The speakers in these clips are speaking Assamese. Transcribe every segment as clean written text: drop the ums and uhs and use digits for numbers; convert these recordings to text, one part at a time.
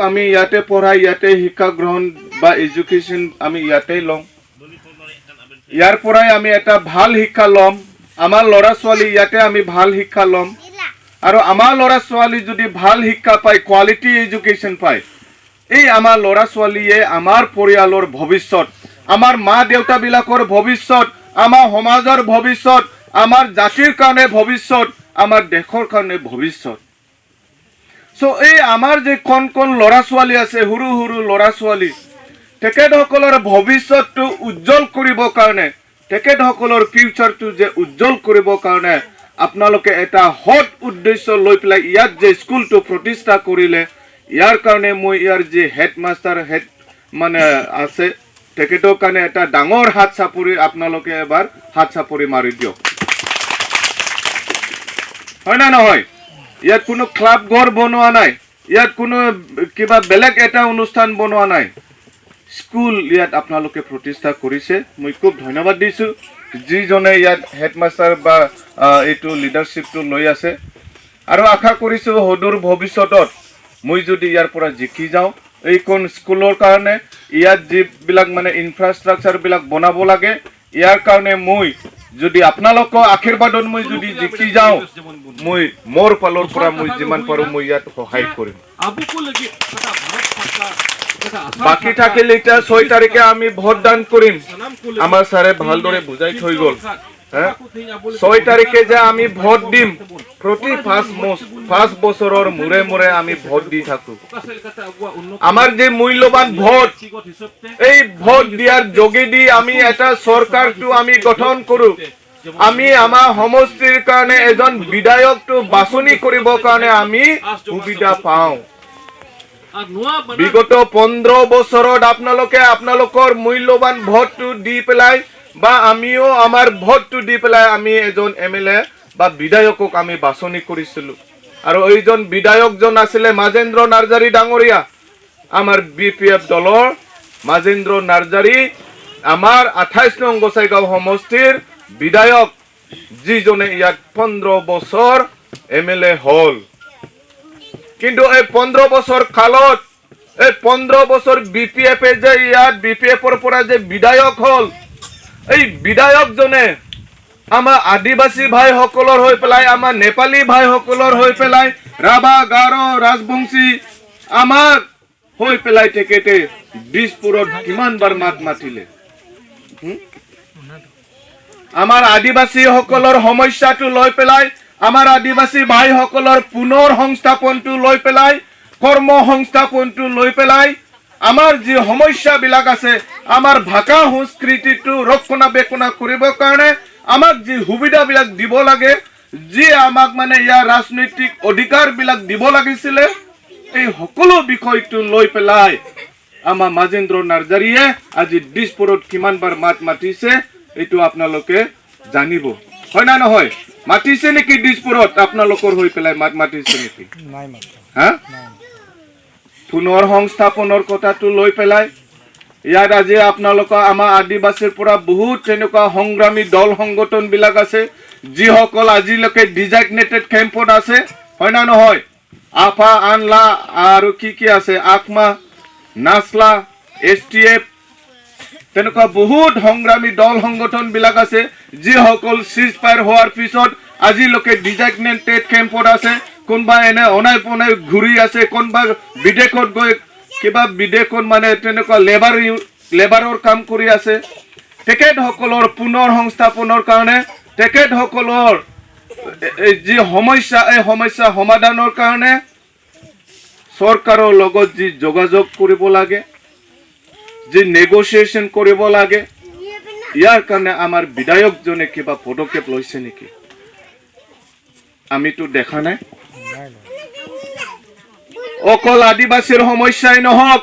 আমি ইয়াতে পঢ়াই ইয়াতে শিক্ষা গ্ৰহণ বা এডুকেশ্যন আমি ইয়াতে লওঁ ইয়াৰ পৰাই আমি এটা ভাল শিক্ষা ল'ম আমাৰ ল'ৰা ছোৱালী ইয়াতে আমি ভাল শিক্ষা ল'ম আৰু আমাৰ ল'ৰা ছোৱালী যদি ভাল শিক্ষা পায় কোৱালিটি এডুকেশ্যন পায় এই আমাৰ ল'ৰা ছোৱালীয়ে আমাৰ পৰিয়ালৰ ভৱিষ্যত আমাৰ মা দেউতাবিলাকৰ ভৱিষ্যত আমাৰ সমাজৰ ভৱিষ্যত আমাৰ জাতিৰ কাৰণে ভৱিষ্যত আমাৰ দেশৰ কাৰণে ভৱিষ্যত সো এই আমাৰ যে কোন কোন ল'ৰা ছোৱালী আছে সৰু সৰু ল'ৰা ছোৱালী তেখেতসকলৰ ভৱিষ্যতটো উজ্জ্বল কৰিবৰ কাৰণে তেখেতসকলৰ ফিউচাৰটো যে উজ্জ্বল কৰিবৰ কাৰণে আপোনালোকে এটা হট উদ্দেশ্য লৈ পেলাই ইয়াত যে স্কুলটো প্ৰতিষ্ঠা কৰিলে ইয়াৰ কাৰণে মই ইয়াৰ যে হেডমাষ্টাৰ হেড মানে আছে তেখেতৰ কাৰণে এটা ডাঙৰ হাত চাপৰি আপোনালোকে এবাৰ হাত চাপৰি মাৰি দিয়ক হয় না নহয় ইয়াত কোনো ক্লাব ঘৰ বনোৱা নাই ইয়াত কোনো কিবা বেলেগ এটা অনুষ্ঠান বনোৱা নাই স্কুল ইয়াত আপোনালোকে প্ৰতিষ্ঠা কৰিছে মই খুব ধন্যবাদ দিছো যিজনে ইয়াত হেডমাষ্টাৰ বা এইটো লিডাৰশ্বিপটো লৈ আছে আৰু আশা কৰিছো হদুৰ ভৱিষ্যতত মই যদি ইয়াৰ পৰা জিকি যাওঁ এইখন স্কুলৰ কাৰণে ইয়াত যিবিলাক মানে ইনফ্ৰাষ্ট্ৰাকচাৰবিলাক বনাব লাগে ইয়াৰ কাৰণে মই যদি আপোনালোকৰ আশীৰ্বাদত মই যদি জিকি যাওঁ মই মোৰ ফালৰ পৰা মই যিমান পাৰোঁ মই ইয়াত সহায় কৰিম বাকি থাকিলে এতিয়া 6 তাৰিখে আমি ভোটদান কৰিম আমাৰ ছাৰে ভালদৰে বুজাই থৈ গ'ল 6 তাৰিখে যে আমি ভোট দিম প্ৰতি 5 বছৰৰ মূৰে মূৰে আমি ভোট দি থাকো আমাৰ যে মূল্যৱান ভোট এই ভোট দিয়াৰ যোগেদি আমি এটা চৰকাৰটো আমি গঠন কৰো আমি আমাৰ সমষ্টিৰ কাৰণে এজন বিধায়কটো বাছনি কৰিবৰ কাৰণে আমি সুবিধা পাওঁ বিগত 15 বছৰত আপোনালোকে আপোনালোকৰ মূল্যৱান ভোটটো দি পেলাই বা আমিও আমাৰ ভোটটো দি পেলাই আমি এজন এমএলএ বা বিধায়কক আমি বাছনি কৰিছিলো আৰু এইজন বিধায়কজন আছিলে মাজেন্দ্ৰ নাৰ্জাৰী ডাঙৰীয়া আমাৰ বিপিএফ দলৰ মাজেন্দ্ৰ নাৰ্জাৰী আমাৰ 28 নং গোসাইগাঁও সমষ্টিৰ বিধায়ক যিজনে ইয়াত 15 বছৰ এমএলএ হল কিন্তু এই 15 বছৰ কালত এই 15 বছৰ বিপিএফ যে ইয়াত বিপিএফৰ পৰা যে বিধায়ক হল এই বিধায়কজনে আমাৰ আদিবাসী ভাইসকলৰ হৈ পেলাই আমাৰ নেপালী ভাইসকলৰ হৈ পেলাই ৰাভা গাৰো ৰাজবংশী আমাৰ হৈ পেলাই তেখেতে দিছপুৰত কিমানবাৰ মাত মাতিলে আমাৰ আদিবাসীসকলৰ সমস্যাটো লৈ পেলাই আমাৰ আদিবাসী ভাইসকলৰ পুনৰ সংস্থাপনটো লৈ পেলাই কৰ্ম সংস্থাপনটো লৈ পেলাই আমাৰ যি সমস্যাবিলাক আছে আমাৰ ভাষা সংস্কৃতিটো ৰক্ষণাবেক্ষণ কৰিবৰ কাৰণে আমাক যি সুবিধাবিলাক দিব লাগে যি আমাক মানে ইয়াৰ ৰাজনৈতিক অধিকাৰবিলাক দিব লাগিছিলে এই সকলো বিষয়টো লৈ পেলাই আমাৰ মাজেন্দ্ৰ নাৰ্জাৰীয়ে আজি দিছপুৰত কিমানবাৰ মাত মাতিছে এইটো আপোনালোকে জানিব হয় না নহয় মাতিছে নেকি দিছপুৰত আপোনালোকৰ হৈ পেলাই মাত মাতিছে নেকি নাই মাতা পুনৰ সংস্থাপনৰ কথাটো লৈ পেলাই ইয়াত আজি আপোনালোকৰ আমাৰ আদিবাসীৰ পৰা বহুত তেনেকুৱা সংগ্ৰামী দল সংগঠনবিলাক আছে যিসকল আজিলৈকে ডিজাইগনেটেড কেম্পত আছে হয় না নহয় আফা আনলা আৰু কি আছে আকমা নাছলা এছটিএফ তেনেকুৱা বহুত সংগ্ৰামী দল সংগঠনবিলাক আছে যিসকল সিজফায়াৰ হোৱাৰ পিছত আজিলৈকে ডিজাইগনেটেড কেম্পত আছে কোনবা এনে অনাই পনাই ঘূৰি আছে কোনবা বিদেশত গৈ কিবা বিদেশত মানে তেনেকুৱা লেবাৰৰ কাম কৰি আছে তেখেতসকলৰ পুনৰ সংস্থাপনৰ কাৰণে তেখেতসকলৰ যি সমস্যা এই সমস্যা সমাধানৰ কাৰণে চৰকাৰৰ লগত যি যোগাযোগ কৰিব লাগে যি নেগোচিয়েশ্যন কৰিব লাগে ইয়াৰ কাৰণে আমাৰ বিধায়কজনে কিবা পদক্ষেপ লৈছে নেকি আমিতো দেখা নাই অকল আদিবাসীৰ সমস্যাই নহওক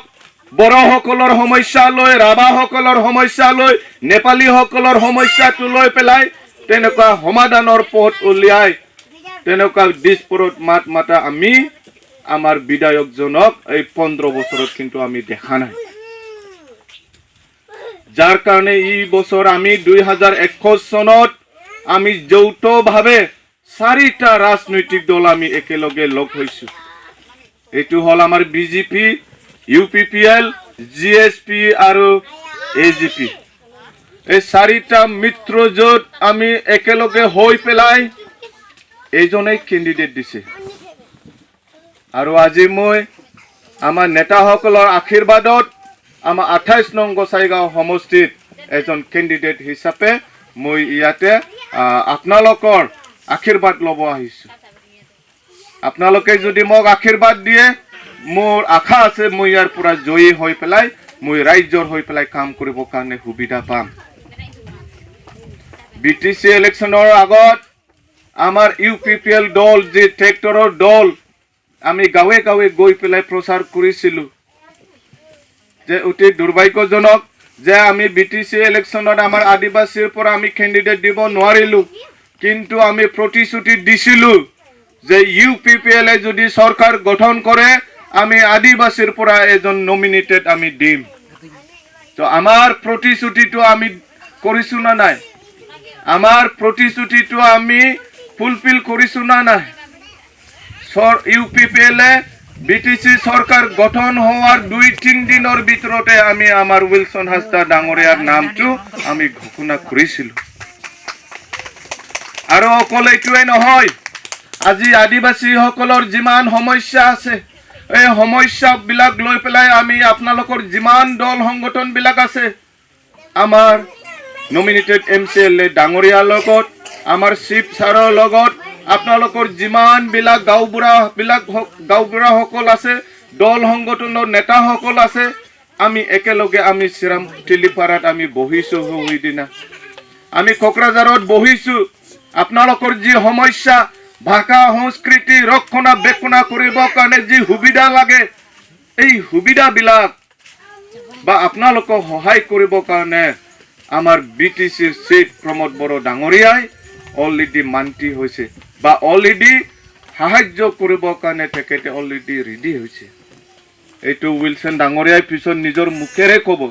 বড়োসকলৰ সমস্যা লৈ ৰাভাসকলৰ সমস্যা লৈ নেপালীসকলৰ সমস্যাটো লৈ পেলাই তেনেকুৱা সমাধানৰ পথ উলিয়াই তেনেকুৱা দিছপুৰত মাত মাতা আমি আমাৰ বিধায়কজনক এই 15 বছৰত কিন্তু আমি দেখা নাই যাৰ কাৰণে এই বছৰ আমি 2021 চনত আমি যৌথভাৱে 4টা ৰাজনৈতিক দল আমি একেলগে লগ হৈছো এইটো হল আমাৰ বিজেপি, UPPL, GSP আৰু AGP। এই চাৰিটা মিত্ৰজোঁট আমি একেলগে হৈ পেলাই এইজনেই কেণ্ডিডেট দিছে। আৰু আজি মই আমাৰ নেতাসকলৰ আশীৰ্বাদত আমাৰ 28 নং গোসাইগাঁও সমষ্টিত এজন কেণ্ডিডেট হিচাপে মই ইয়াতে আপোনালোকৰ আশীৰ্বাদ ল'ব আহিছোঁ। আপোনালোকে যদি মোক আশীৰ্বাদ দিয়ে, মোৰ আশা আছে মই ইয়াৰ পৰা জয়ী হৈ পেলাই মই ৰাজ্যৰ হৈ পেলাই কাম কৰিবৰ কাৰণে সুবিধা পাম। BTC ইলেকশ্যনৰ আগত আমাৰ UPPL দল, যি ট্ৰেক্টৰৰ দল, আমি গাঁৱে গাঁৱে গৈ পেলাই প্ৰচাৰ কৰিছিলোঁ যে অতি দুৰ্ভাগ্যজনক যে আমি BTC ইলেকশ্যনত আমাৰ আদিবাসীৰ পৰা আমি কেণ্ডিডেট দিব নোৱাৰিলোঁ, কিন্তু আমি প্ৰতিশ্ৰুতি দিছিলোঁ যে UPPL যদি চৰকাৰ গঠন কৰে আমি আদিবাসীৰ পৰা এজন নমিনেটেড আমি দিম। তো আমাৰ প্ৰতিশ্ৰুতিটো আমি কৰিছোঁ না নাই? আমাৰ প্ৰতিশ্ৰুতিটো আমি ফুলফিল কৰিছোঁ না নাই? UPPL BTC চৰকাৰ গঠন হোৱাৰ 2-3 দিনৰ ভিতৰতে আমি আমাৰ উইলছন হাজদা ডাঙৰীয়াৰ নামটো আমি ঘোষণা কৰিছিলোঁ। আৰু অকল এইটোৱে নহয়, আজি আদিবাসীসকলৰ যিমান সমস্যা আছে এই সমস্যাবিলাক লৈ পেলাই আমি আপোনালোকৰ যিমান দল সংগঠনবিলাক আছে আমাৰ নমিনেটেড MCLA ডাঙৰীয়াৰ লগত, আমাৰ চিফ ছাৰৰ লগত, আপোনালোকৰ যিমানবিলাক গাঁওবুঢ়াসকল আছে, দল সংগঠনৰ নেতাসকল আছে, আমি একেলগে আমি চিৰাম টিলিপাৰাত আমি বহিছোঁ। সেইদিনা আমি কোকৰাঝাৰত বহিছোঁ। আপোনালোকৰ যি সমস্যা, ভাষা সংস্কৃতি ৰক্ষণাবেক্ষণ কৰিবৰ কাৰণে যি সুবিধা লাগে, এই সুবিধাবিলাক বা আপোনালোকক সহায় কৰিবৰ কাৰণে আমাৰ BTCৰ চিফ প্ৰমোদ বড়ো ডাঙৰীয়াই অলৰেডি মান্তি হৈছে বা অলৰেডি সাহায্য কৰিবৰ কাৰণে তেখেতে অলৰেডি ৰেডি হৈছে। এইটো উইলছন ডাঙৰীয়াই পিছত নিজৰ মুখেৰে ক'ব